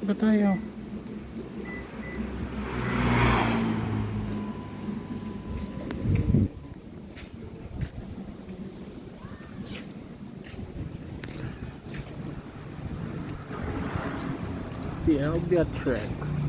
Ba tayo? Si Albiatrex.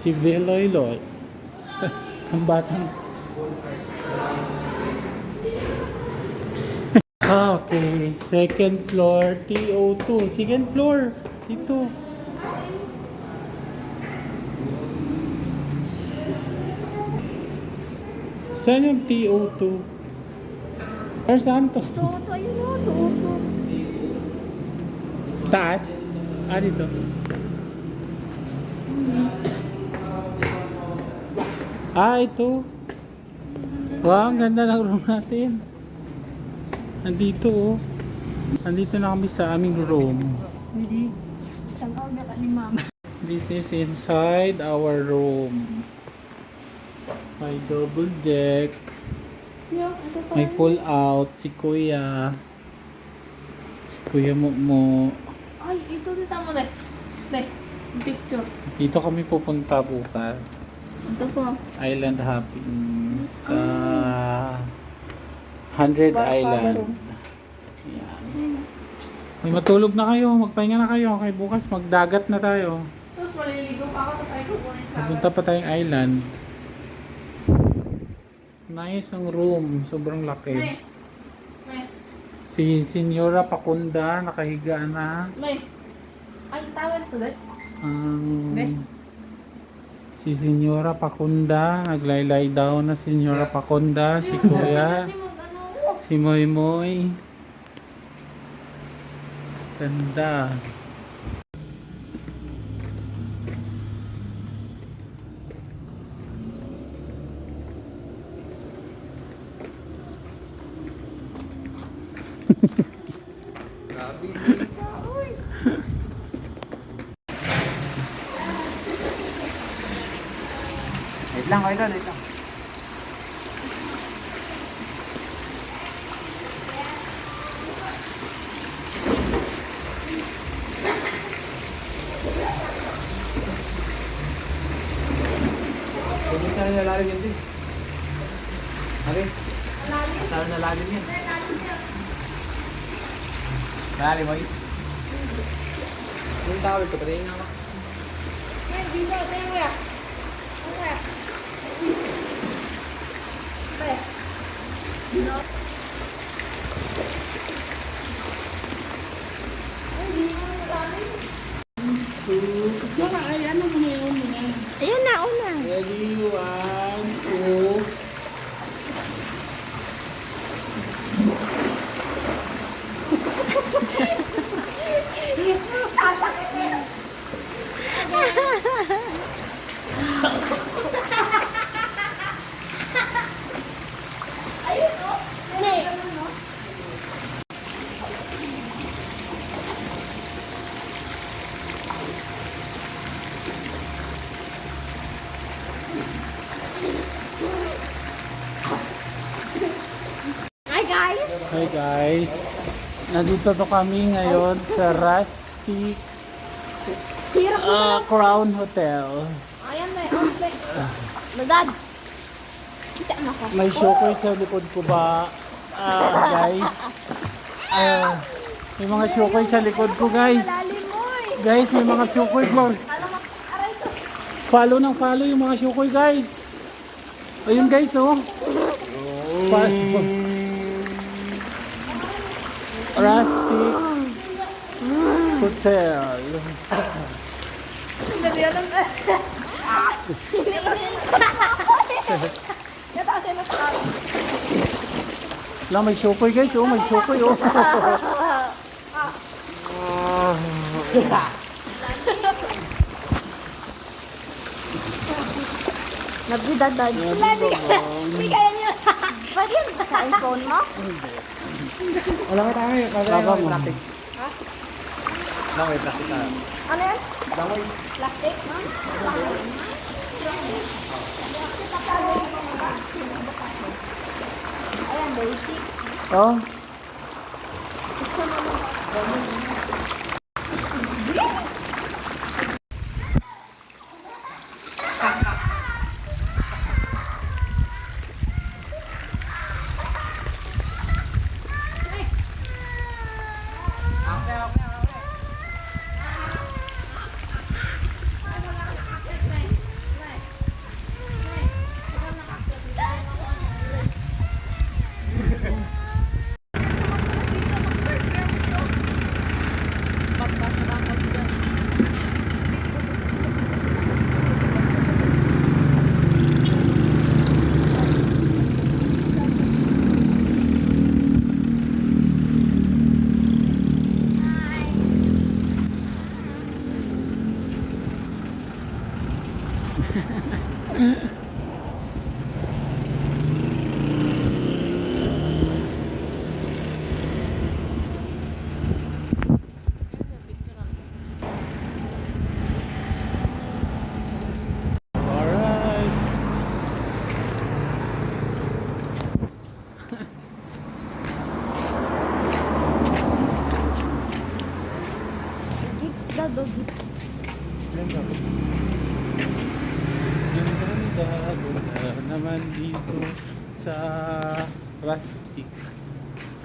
Si Veloy Loy. Ang batang. Okay. Second floor, TO2. Second floor. Dito. Saan yung TO2? Or saan to? Tuto, ayun o, tuto. Taas? Ah, dito. Ah, ito. Wow, ang ganda ng room natin. Nandito oh. Nandito na kami sa aming room. Hindi. Tangkaw na ka ni mama. This is inside our room. May double deck. Yo, ito pa. May pull out. Si Kuya. Si Kuya mo. Ay, ito dito mo na. Deh, picture. Dito kami pupunta bukas. Ito po. Island hopping sa 100 Island. Yan. May matulog na kayo. Magpahinga na kayo. Okay, bukas magdagat na tayo. Sus, maliligo pa ako. Tatry ko po yung Pupunta pa tayong island. Nice ang room. Sobrang laki. May. May. Si Senyora Pakunda nakahiga na. May. Ay, tawad ko dahil. Si Senyora Pakunda naglaylay down na Senyora Pakunda. Si Kuya. Si Moy Moy. Ganda. Wait lang, wait lang. Hindi ka na nalalim yan din. Okay? Matalo na lalim yan. Malalim mo yun. Yung tawag ko, patayin nga ako. Dito, tayo mo yan. Be. Dino. Ay, di mo nalalim. Tsaka ay ano mo na yun? Ayun na, una. Ready, 1, 2. Hi guys! Hi guys. Nandito to kami ngayon sa Rustic Hirap mo. Crown Hotel. Ayan na, okay. Madad. Kita mo ko. May shokoy sa likod ko ba? Guys. May mga shokoy sa likod ko guys. Malalim mo eh. Guys, may mga shokoy ko. Alam mo, aray to. Follow ng follow yung mga shokoy guys. Ayun guys oh. Rustic Hotel. Hindi alam. Yata kasi natakas. Lang may shokoy guys oh, may shokoy oh. Nagdidadad. Grabe ka, Bong. Hindi kaya niyo. Pwede yun sa iPhone mo? Wala ka tayo. Baba mo. Plastic. Ha? Langoy, plastic tayo. Ano yan? Langoy. Plastic? Ayan, basic. Oh. Alright. Gigs daw, gigs. Ganda. Ganda naman dito sa Rustic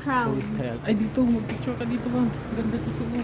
Crown. Hotel. Ay, dito. Mag-picture ka dito ba? Ganda dito mo.